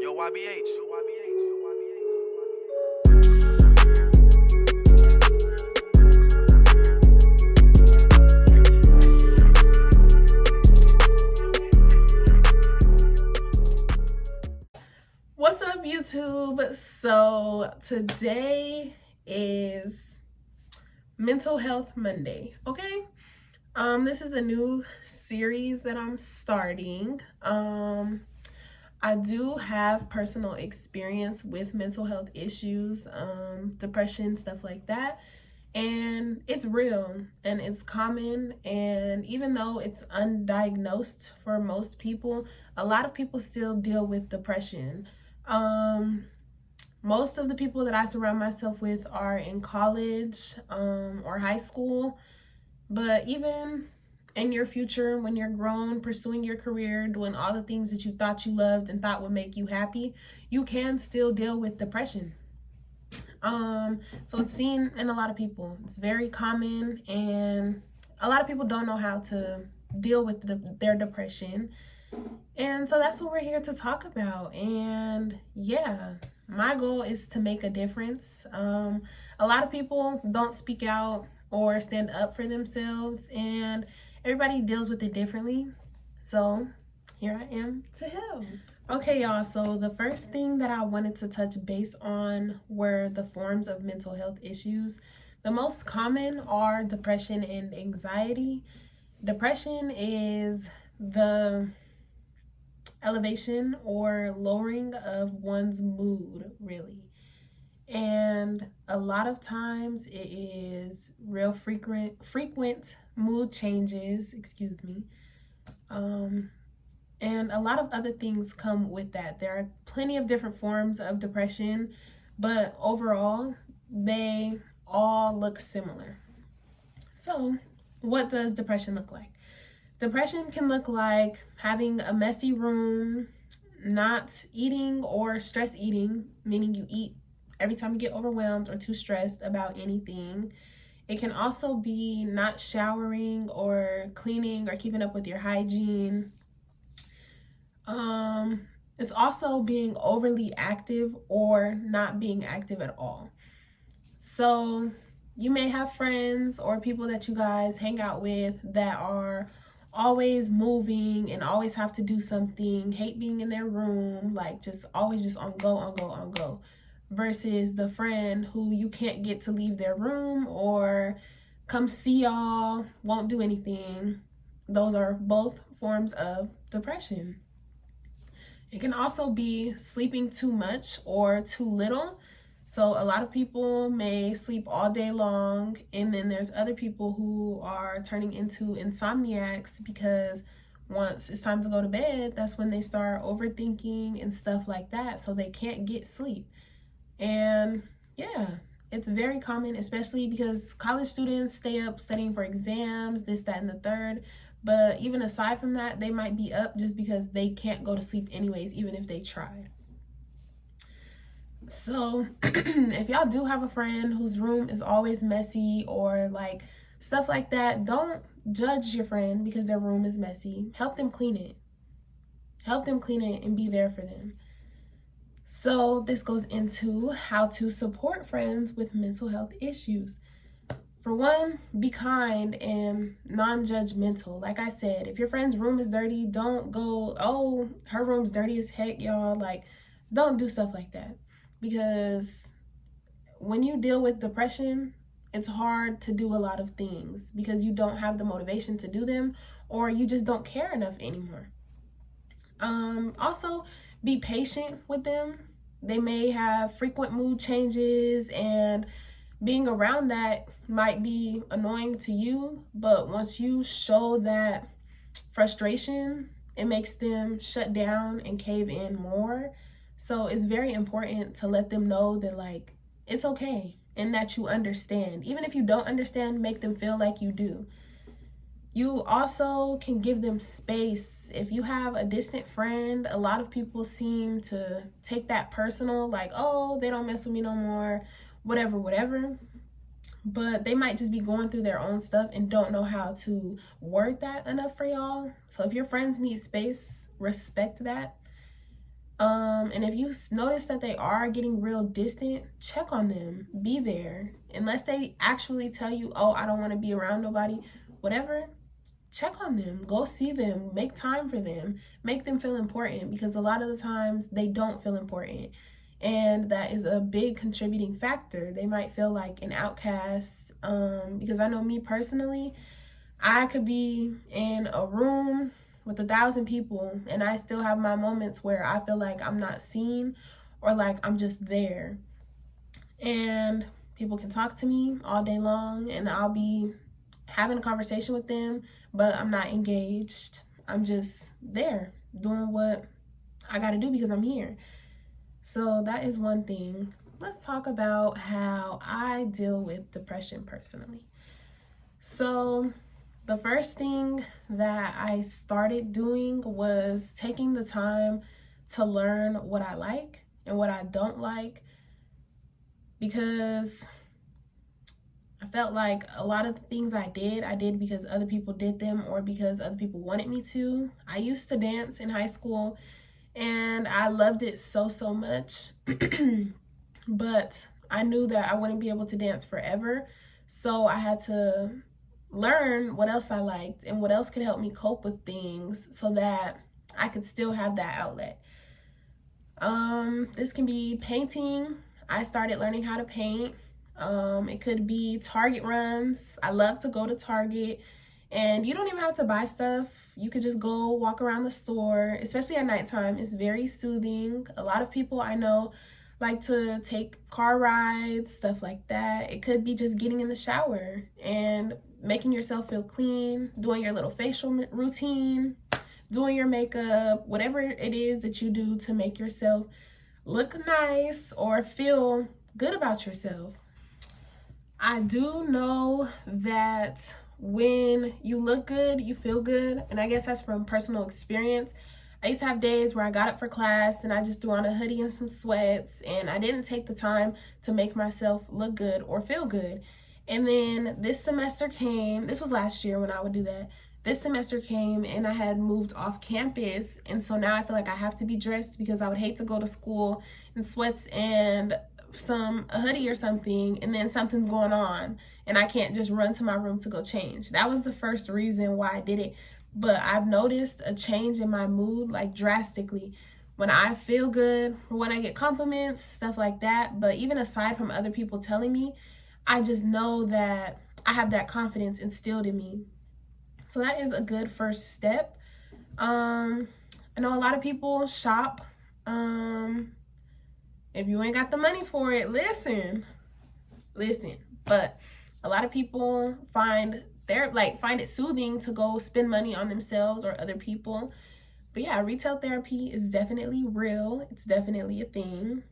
Yo, YBH. What's up, YouTube? So today is Mental Health Monday. Okay. This is a new series that I'm starting. I do have personal experience with mental health issues, depression, stuff like that. And it's real and it's common. And even though it's undiagnosed for most people, a lot of people still deal with depression. Um, Most of the people that I surround myself with are in college or high school. But even in your future, when you're grown, pursuing your career, doing all the things that you thought you loved and thought would make you happy, you can still deal with depression. So it's seen in a lot of people. It's very common, and a lot of people don't know how to deal with their depression. And so that's what we're here to talk about. And yeah, my goal is to make a difference. A lot of people don't speak out or stand up for themselves, and everybody deals with it differently. So here I am to help. Okay, y'all, so the first thing that I wanted to touch base on were the forms of mental health issues. The most common are depression and anxiety. Depression is the elevation or lowering of one's mood, really. And a lot of times it is real frequent mood changes, excuse me. And a lot of other things come with that. There are plenty of different forms of depression, but overall, they all look similar. So, what does depression look like? Depression can look like having a messy room, not eating or stress eating, meaning you eat every time you get overwhelmed or too stressed about anything. It can also be not showering or cleaning or keeping up with your hygiene. It's also being overly active or not being active at all. So you may have friends or people that you guys hang out with that are always moving and always have to do something, hate being in their room, like just always just on go, versus the friend who you can't get to leave their room or come see y'all, won't do anything. Those are both forms of depression. It can also be sleeping too much or too little. So a lot of people may sleep all day long, and then there's other people who are turning into insomniacs because once it's time to go to bed, that's when they start overthinking and stuff like that, so they can't get sleep. And yeah, it's very common, especially because college students stay up studying for exams, this, that, and the third. But even aside from that, they might be up just because they can't go to sleep anyways, even if they tried. So if y'all do have a friend whose room is always messy or like stuff like that, don't judge your friend because their room is messy. Help them clean it. Help them clean it and be there for them. So this goes into how to support friends with mental health issues. For one, be kind and non-judgmental. Like I said, if your friend's room is dirty, don't go, oh, her room's dirty as heck, y'all. Like, don't do stuff like that. Because when you deal with depression, it's hard to do a lot of things because you don't have the motivation to do them, or you just don't care enough anymore. Also, be patient with them. They may have frequent mood changes, and being around that might be annoying to you, but once you show that frustration, it makes them shut down and cave in more. So it's very important to let them know that, like, it's okay and that you understand. Even if you don't understand, make them feel like you do. You also can give them space. If you have a distant friend, a lot of people seem to take that personal, like, oh, they don't mess with me no more, whatever. But they might just be going through their own stuff and don't know how to word that enough for y'all. So if your friends need space, respect that. And if you notice that they are getting real distant, check on them. Be there. Unless they actually tell you, oh, I don't want to be around nobody, whatever, check on them. Go see them. Make time for them. Make them feel important, because a lot of the times they don't feel important. And that is a big contributing factor. They might feel like an outcast. Because I know me personally, I could be in a room with 1,000 people and I still have my moments where I feel like I'm not seen or like I'm just there. And people can talk to me all day long and I'll be having a conversation with them, but I'm not engaged. I'm just there doing what I got to do because I'm here. So that is one thing. Let's talk about how I deal with depression personally. So the first thing that I started doing was taking the time to learn what I like and what I don't like, because I felt like a lot of the things I did because other people did them or because other people wanted me to. I used to dance in high school and I loved it so much, but I knew that I wouldn't be able to dance forever. So I had to learn what else I liked and what else could help me cope with things so that I could still have that outlet. This can be painting. I started learning how to paint. It could be Target runs. I love to go to Target, and you don't even have to buy stuff. You could just go walk around the store, especially at nighttime. It's very soothing. A lot of people I know like to take car rides, stuff like that. It could be just getting in the shower and making yourself feel clean, doing your little facial routine, doing your makeup, whatever it is that you do to make yourself look nice or feel good about yourself. I do know that when you look good, you feel good. And I guess that's from personal experience. I used to have days where I got up for class and I just threw on a hoodie and some sweats and I didn't take the time to make myself look good or feel good. And then this semester came, this was last year when I would do that. This semester came and I had moved off campus. And so now I feel like I have to be dressed because I would hate to go to school in sweats and a hoodie or something, and then something's going on and I can't just run to my room to go change. That was the first reason why I did it. But I've noticed a change in my mood, like drastically, when I feel good, when I get compliments, stuff like that. But even aside from other people telling me, I just know that I have that confidence instilled in me. So that is a good first step. I know a lot of people shop. If you ain't got the money for it, listen. But a lot of people find it soothing to go spend money on themselves or other people. But yeah, retail therapy is definitely real. It's definitely a thing.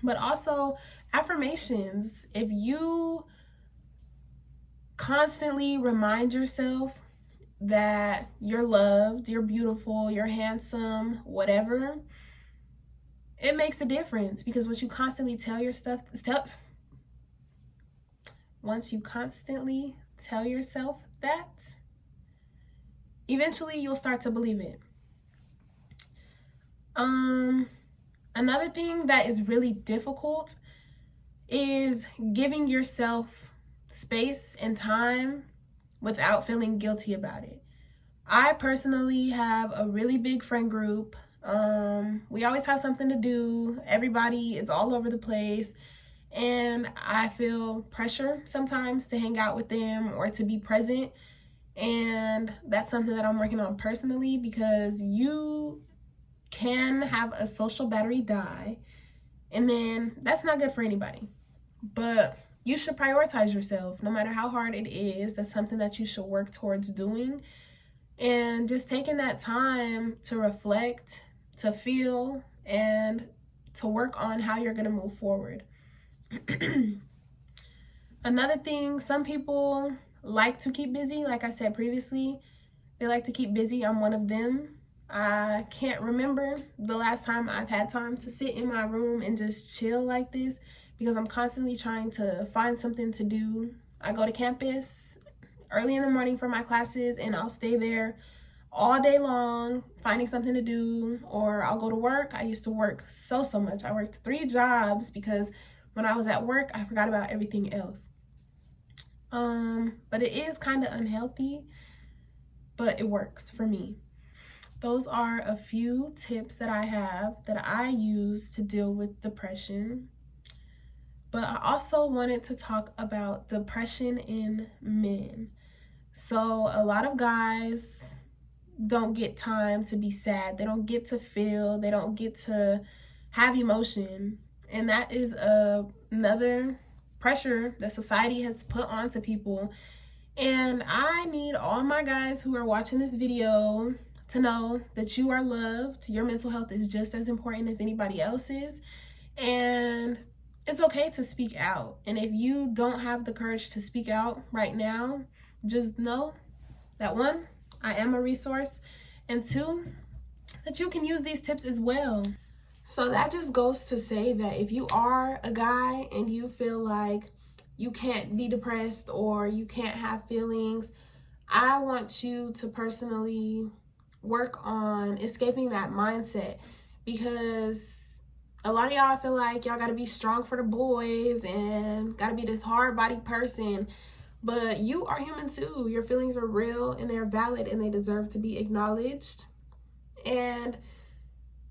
But also affirmations. If you constantly remind yourself that you're loved, you're beautiful, you're handsome, whatever, it makes a difference, because once you constantly tell yourself that, eventually you'll start to believe it. Another thing that is really difficult is giving yourself space and time without feeling guilty about it. I personally have a really big friend group. We always have something to do. Everybody is all over the place. And I feel pressure sometimes to hang out with them or to be present. And that's something that I'm working on personally, because you can have a social battery die. And then that's not good for anybody. But you should prioritize yourself no matter how hard it is. That's something that you should work towards doing. And just taking that time to reflect, to feel, and to work on how you're going to move forward. Another thing, some people like to keep busy. Like I said previously, they like to keep busy. I'm one of them. I can't remember the last time I've had time to sit in my room and just chill like this, because I'm constantly trying to find something to do. I go to campus early in the morning for my classes and I'll stay there all day long finding something to do, or I'll go to work. I used to work so much. I worked 3 jobs because when I was at work, I forgot about everything else. But it is kind of unhealthy, but it works for me. Those are a few tips that I have that I use to deal with depression. But I also wanted to talk about depression in men. So a lot of guys don't get time to be sad. They don't get to feel. They don't get to have emotion. And that is another pressure that society has put onto people. And I need all my guys who are watching this video to know that you are loved. Your mental health is just as important as anybody else's. And it's okay to speak out. And if you don't have the courage to speak out right now, just know that 1, I am a resource, and 2, that you can use these tips as well. So that just goes to say that if you are a guy and you feel like you can't be depressed or you can't have feelings, I want you to personally work on escaping that mindset, because a lot of y'all feel like y'all gotta be strong for the boys and gotta be this hard-bodied person, but you are human too. Your feelings are real and they're valid and they deserve to be acknowledged. And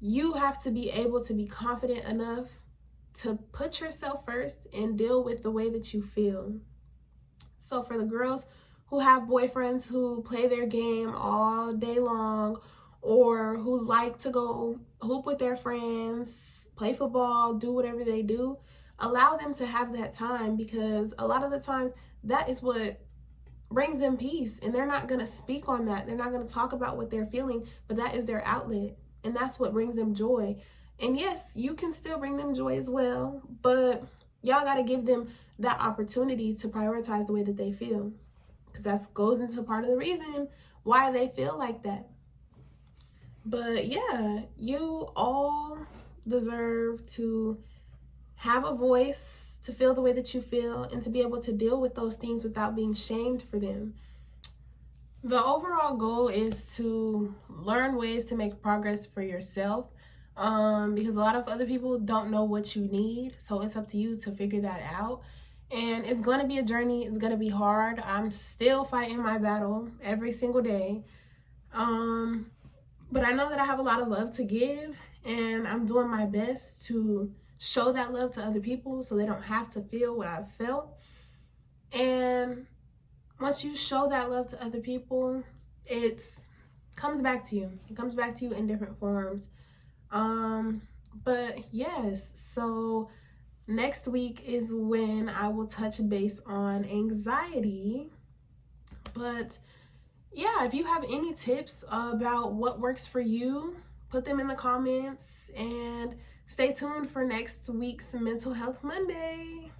you have to be able to be confident enough to put yourself first and deal with the way that you feel. So for the girls who have boyfriends who play their game all day long, or who like to go hoop with their friends, play football, do whatever they do, allow them to have that time, because a lot of the times that is what brings them peace, and they're not going to speak on that. They're not going to talk about what they're feeling, but that is their outlet, and that's what brings them joy. And yes, you can still bring them joy as well, but y'all got to give them that opportunity to prioritize the way that they feel, because that goes into part of the reason why they feel like that. But yeah, you all deserve to have a voice, to feel the way that you feel, and to be able to deal with those things without being shamed for them. The overall goal is to learn ways to make progress for yourself, because a lot of other people don't know what you need. So it's up to you to figure that out. And it's going to be a journey. It's going to be hard. I'm still fighting my battle every single day. But I know that I have a lot of love to give, and I'm doing my best to show that love to other people so they don't have to feel what I've felt. And once you show that love to other people, it comes back to you. It comes back to you in different forms. But yes, so next week is when I will touch base on anxiety. But yeah, if you have any tips about what works for you, put them in the comments, and stay tuned for next week's Mental Health Monday.